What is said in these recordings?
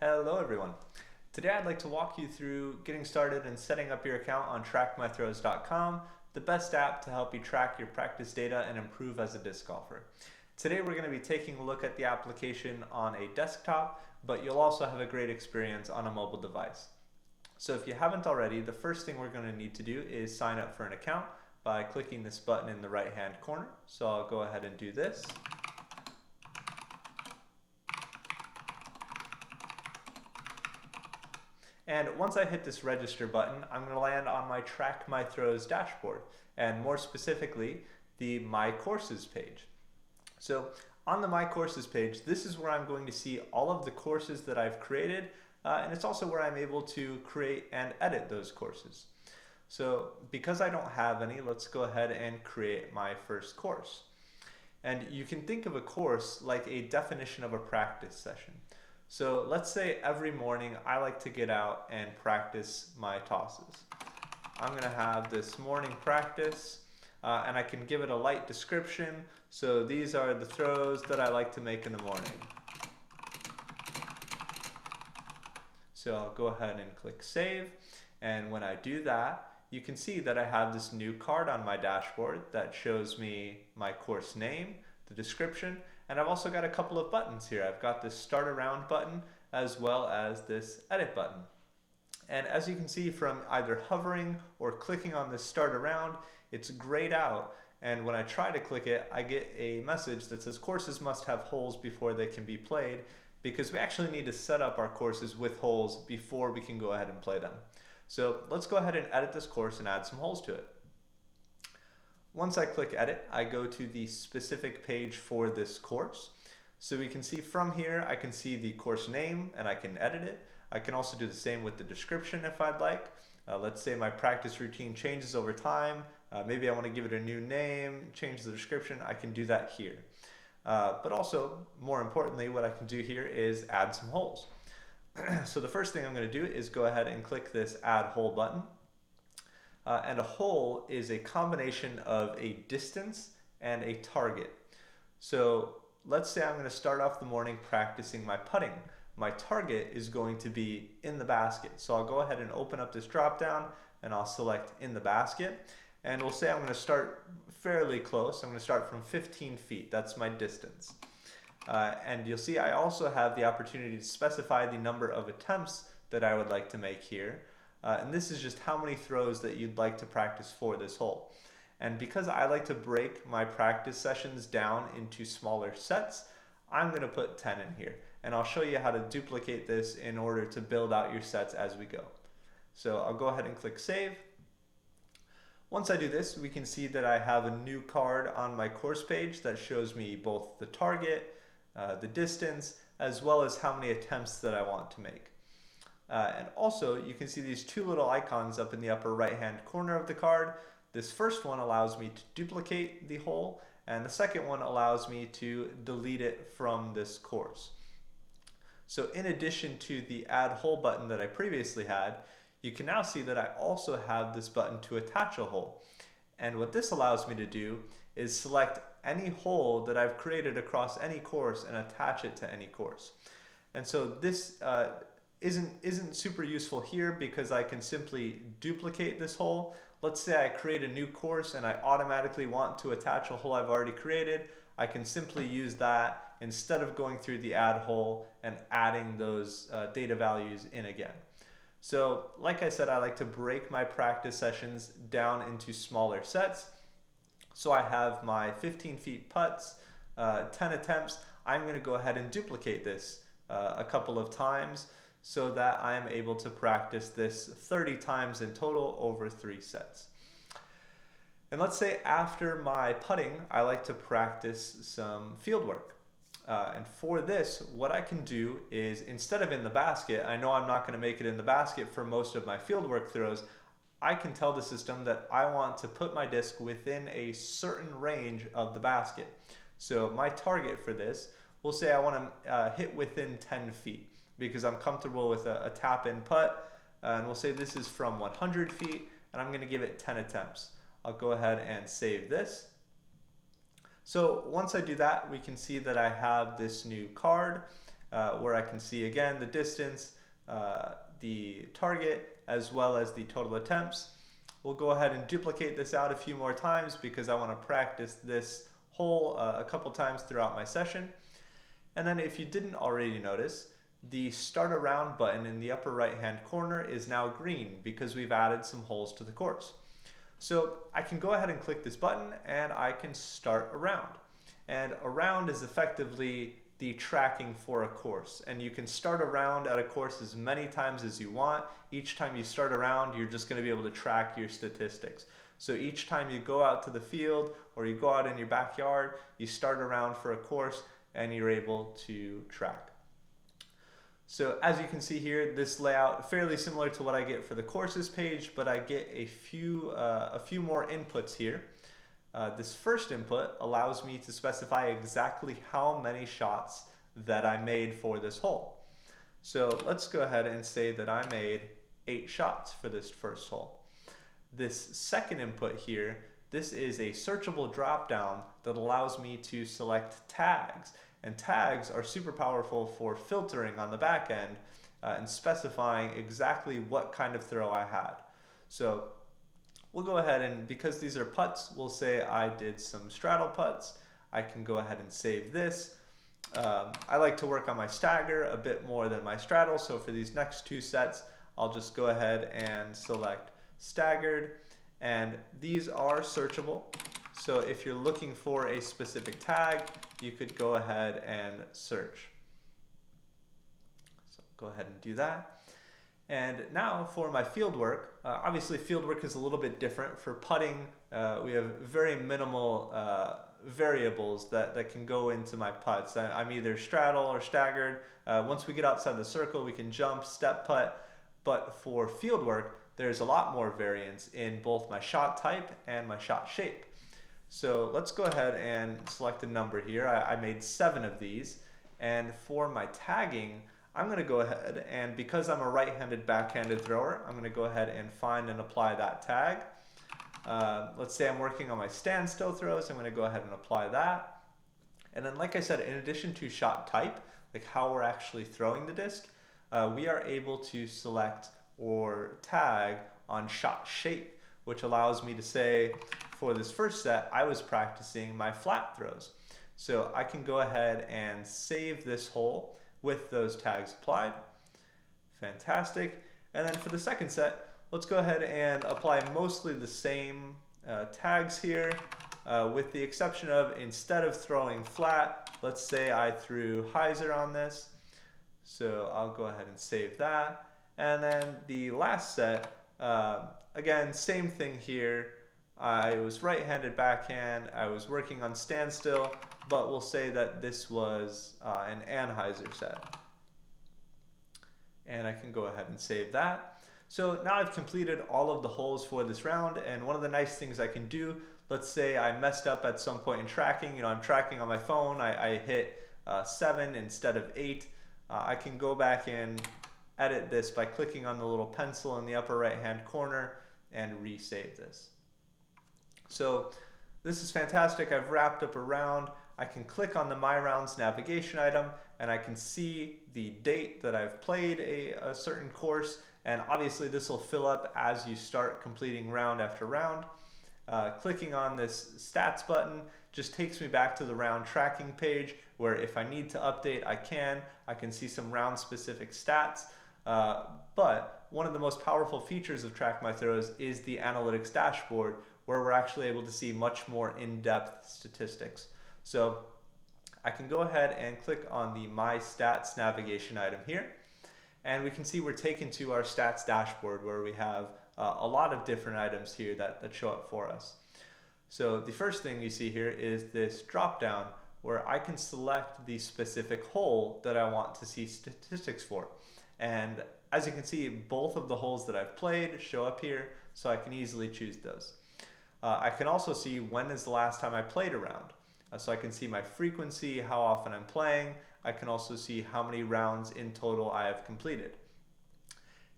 Hello everyone. Today I'd like to walk you through getting started and setting up your account on TrackMyThrows.com, the best app to help you track your practice data and improve as a disc golfer. Today we're going to be taking a look at the application on a desktop, but you'll also have a great experience on a mobile device. So if you haven't already, the first thing we're going to need to do is sign up for an account by clicking this button in the right hand corner. So I'll go ahead and do this. And once I hit this register button, I'm going to land on my TrackMyThrows dashboard, and more specifically, the My Courses page. So on the My Courses page, this is where I'm going to see all of the courses that I've created, and it's also where I'm able to create and edit those courses. So because I don't have any, let's go ahead and create my first course. And you can think of a course like a definition of a practice session. So let's say every morning I like to get out and practice my tosses. I'm going to have this morning practice and I can give it a light description. So these are the throws that I like to make in the morning. So I'll go ahead and click save, and when I do that, you can see that I have this new card on my dashboard that shows me my course name, the description, and I've also got a couple of buttons here. I've got this start around button as well as this edit button. And as you can see from either hovering or clicking on this start around, it's grayed out. And when I try to click it, I get a message that says courses must have holes before they can be played, because we actually need to set up our courses with holes before we can go ahead and play them. So let's go ahead and edit this course and add some holes to it. Once I click edit, I go to the specific page for this course. So we can see from here, I can see the course name and I can edit it. I can also do the same with the description if I'd like. Let's say my practice routine changes over time. Maybe I want to give it a new name, change the description. I can do that here. But also, more importantly, what I can do here is add some holes. So the first thing I'm going to do is go ahead and click this add hole button. And a hole is a combination of a distance and a target. So let's say I'm going to start off the morning practicing my putting. My target is going to be in the basket. So I'll go ahead and open up this drop down and I'll select in the basket. And we'll say I'm going to start fairly close. I'm going to start from 15 feet. That's my distance. And you'll see I also have the opportunity to specify the number of attempts that I would like to make here. And this is just how many throws that you'd like to practice for this hole. And because I like to break my practice sessions down into smaller sets, I'm going to put 10 in here. And I'll show you how to duplicate this in order to build out your sets as we go. So I'll go ahead and click save. Once I do this, we can see that I have a new card on my course page that shows me both the target, the distance, as well as how many attempts that I want to make. And also, you can see these two little icons up in the upper right-hand corner of the card. This first one allows me to duplicate the hole, and the second one allows me to delete it from this course. So in addition to the add hole button that I previously had, you can now see that I also have this button to attach a hole. And what this allows me to do is select any hole that I've created across any course and attach it to any course. And so this isn't super useful here because I can simply duplicate this hole. Let's say I create a new course and I automatically want to attach a hole I've already created. I can simply use that instead of going through the add hole and adding those data values in again. So like I said, I like to break my practice sessions down into smaller sets. So I have my 15 feet putts, 10 attempts. I'm going to go ahead and duplicate this a couple of times so that I'm able to practice this 30 times in total over 3 sets. And let's say after my putting, I like to practice some field work. And for this, what I can do is, instead of in the basket, I know I'm not going to make it in the basket for most of my fieldwork throws, I can tell the system that I want to put my disc within a certain range of the basket. So my target for this, we'll say I want to hit within 10 feet because I'm comfortable with a tap in putt. And we'll say this is from 100 feet and I'm going to give it 10 attempts. I'll go ahead and save this. So once I do that, we can see that I have this new card where I can see again the distance, the target, as well as the total attempts. We'll go ahead and duplicate this out a few more times because I want to practice this hole a couple times throughout my session. And then if you didn't already notice, the start a round button in the upper right hand corner is now green because we've added some holes to the course. So I can go ahead and click this button and I can start a round. And a round is effectively the tracking for a course. And you can start a round at a course as many times as you want. Each time you start a round, you're just going to be able to track your statistics. So each time you go out to the field or you go out in your backyard, you start a round for a course and you're able to track. So as you can see here, this layout fairly similar to what I get for the courses page, but I get a few more inputs here. This first input allows me to specify exactly how many shots that I made for this hole. So let's go ahead and say that I made 8 shots for this first hole. This second input here, this is a searchable dropdown that allows me to select tags. And tags are super powerful for filtering on the back end and specifying exactly what kind of throw I had. So we'll go ahead and, because these are putts, we'll say I did some straddle putts. I can go ahead and save this. I like to work on my stagger a bit more than my straddle, so for these next 2 sets, I'll just go ahead and select staggered, and these are searchable. So if you're looking for a specific tag, you could go ahead and search. So go ahead and do that. And now for my field work, obviously field work is a little bit different. For putting, we have very minimal variables that can go into my putts. I'm either straddle or staggered. Once we get outside the circle, we can jump, step putt. But for field work, there's a lot more variance in both my shot type and my shot shape. So let's go ahead and select a number here. I made 7 of these. And for my tagging, I'm going to go ahead and, because I'm a right-handed backhanded thrower, I'm going to go ahead and find and apply that tag. Let's say I'm working on my standstill throws. I'm going to go ahead and apply that. And then, like I said, in addition to shot type, like how we're actually throwing the disc, we are able to select or tag on shot shape, which allows me to say, for this first set, I was practicing my flat throws. So I can go ahead and save this hole with those tags applied. Fantastic. And then for the second set, let's go ahead and apply mostly the same tags here, with the exception of, instead of throwing flat, let's say I threw hyzer on this. So I'll go ahead and save that. And then the last set, again, same thing here. I was right-handed backhand, I was working on standstill, but we'll say that this was an Anheuser set. And I can go ahead and save that. So now I've completed all of the holes for this round, and one of the nice things I can do, let's say I messed up at some point in tracking, I'm tracking on my phone, I hit 7 instead of 8. I can go back and edit this by clicking on the little pencil in the upper right-hand corner and resave this. So this is fantastic. I've wrapped up a round. I can click on the My Rounds navigation item and I can see the date that I've played a certain course, and obviously this will fill up as you start completing round after round. Clicking on this stats button just takes me back to the round tracking page, where if I need to update, I can see some round specific stats. But one of the most powerful features of TrackMyThrows is the analytics dashboard, where we're actually able to see much more in-depth statistics. So I can go ahead and click on the My Stats navigation item here, and we can see we're taken to our stats dashboard, where we have a lot of different items here that show up for us. So the first thing you see here is this drop down, where I can select the specific hole that I want to see statistics for. And as you can see, both of the holes that I've played show up here, so I can easily choose those. I can also see when is the last time I played a round. So I can see my frequency, how often I'm playing. I can also see how many rounds in total I have completed.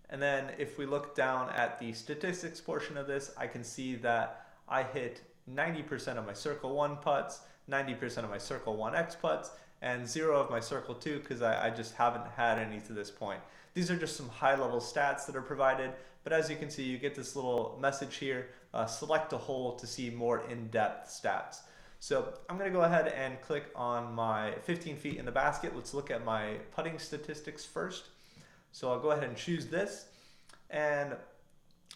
And then if we look down at the statistics portion of this, I can see that I hit 90% of my circle 1 putts, 90% of my circle 1X putts, and 0 of my circle 2 because I just haven't had any to this point. These are just some high-level stats that are provided, but as you can see, you get this little message here, select a hole to see more in-depth stats. So I'm going to go ahead and click on my 15 feet in the basket. Let's look at my putting statistics first. So I'll go ahead and choose this, and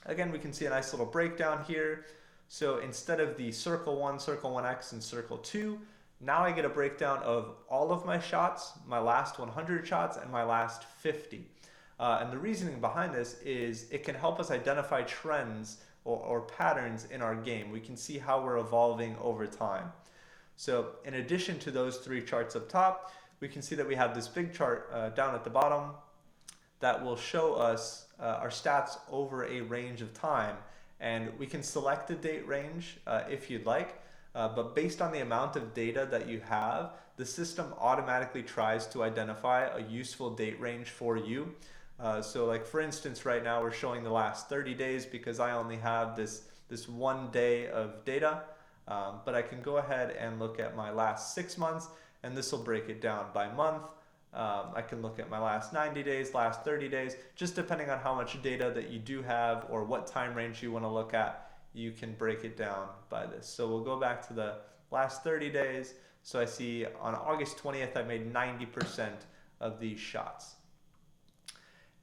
again we can see a nice little breakdown here. So instead of the circle 1, circle 1x, and circle 2, now I get a breakdown of all of my shots, my last 100 shots, and my last 50. And the reasoning behind this is it can help us identify trends or patterns in our game. We can see how we're evolving over time. So in addition to those 3 charts up top, we can see that we have this big chart down at the bottom that will show us our stats over a range of time. And we can select a date range if you'd like, but based on the amount of data that you have, the system automatically tries to identify a useful date range for you. So like for instance, right now we're showing the last 30 days because I only have this 1 day of data, but I can go ahead and look at my last 6 months, and this will break it down by month. I can look at my last 90 days, last 30 days, just depending on how much data that you do have or what time range you want to look at, you can break it down by this. So we'll go back to the last 30 days. So I see on August 20th, I made 90% of these shots.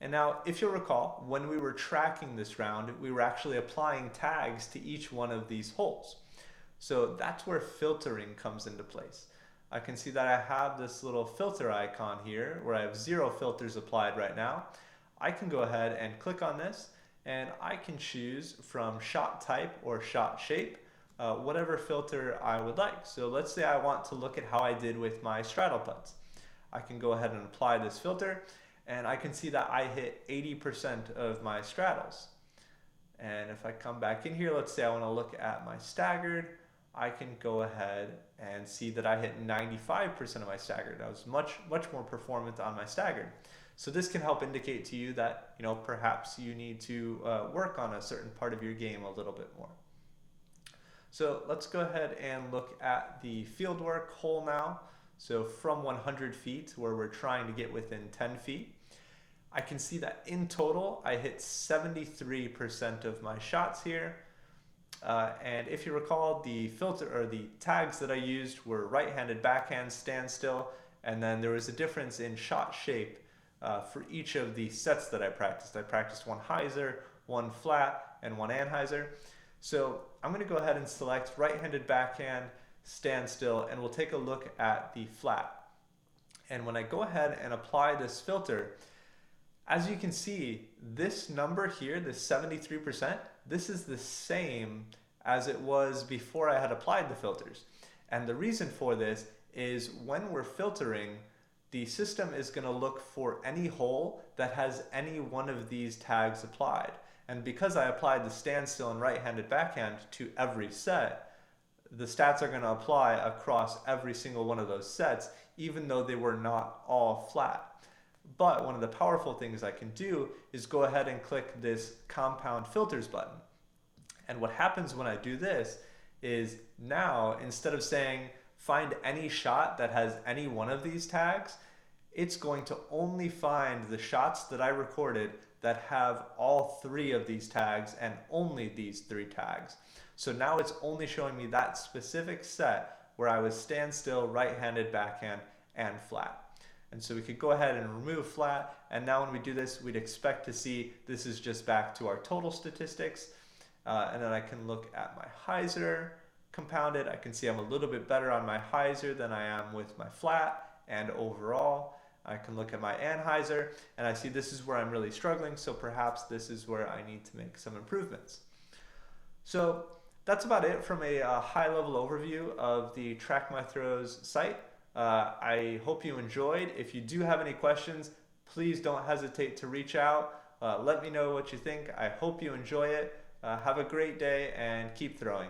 And now, if you'll recall, when we were tracking this round, we were actually applying tags to each one of these holes. So that's where filtering comes into place. I can see that I have this little filter icon here where I have 0 filters applied right now. I can go ahead and click on this, and I can choose from shot type or shot shape, whatever filter I would like. So let's say I want to look at how I did with my straddle putts. I can go ahead and apply this filter, and I can see that I hit 80% of my straddles. And if I come back in here, let's say I want to look at my staggered, I can go ahead and see that I hit 95% of my staggered. I was much more performant on my staggered. So this can help indicate to you that, perhaps you need to work on a certain part of your game a little bit more. So let's go ahead and look at the fieldwork hole now. So from 100 feet, where we're trying to get within 10 feet, I can see that in total, I hit 73% of my shots here. And if you recall, the filter or the tags that I used were right-handed backhand, standstill, and then there was a difference in shot shape for each of the sets that I practiced. I practiced 1 hyzer, 1 flat, and 1 anhyzer. So I'm going to go ahead and select right-handed backhand, standstill, and we'll take a look at the flat. And when I go ahead and apply this filter, as you can see, this number here, this 73%, this is the same as it was before I had applied the filters. And the reason for this is when we're filtering, the system is going to look for any hole that has any one of these tags applied. And because I applied the standstill and right-handed backhand to every set, the stats are going to apply across every single one of those sets, even though they were not all flat. But one of the powerful things I can do is go ahead and click this compound filters button. And what happens when I do this is now, instead of saying find any shot that has any one of these tags, it's going to only find the shots that I recorded that have all 3 of these tags and only these 3 tags. So now it's only showing me that specific set where I was standstill, right-handed backhand, and flat. And so we could go ahead and remove flat, and now when we do this, we'd expect to see this is just back to our total statistics. And then I can look at my hyzer compounded. I can see I'm a little bit better on my hyzer than I am with my flat, and overall. I can look at my anhyzer, and I see this is where I'm really struggling, so perhaps this is where I need to make some improvements. So that's about it from a high-level overview of the TrackMyThrows site. I hope you enjoyed. If you do have any questions, please don't hesitate to reach out. Let me know what you think. I hope you enjoy it. Have a great day and keep throwing.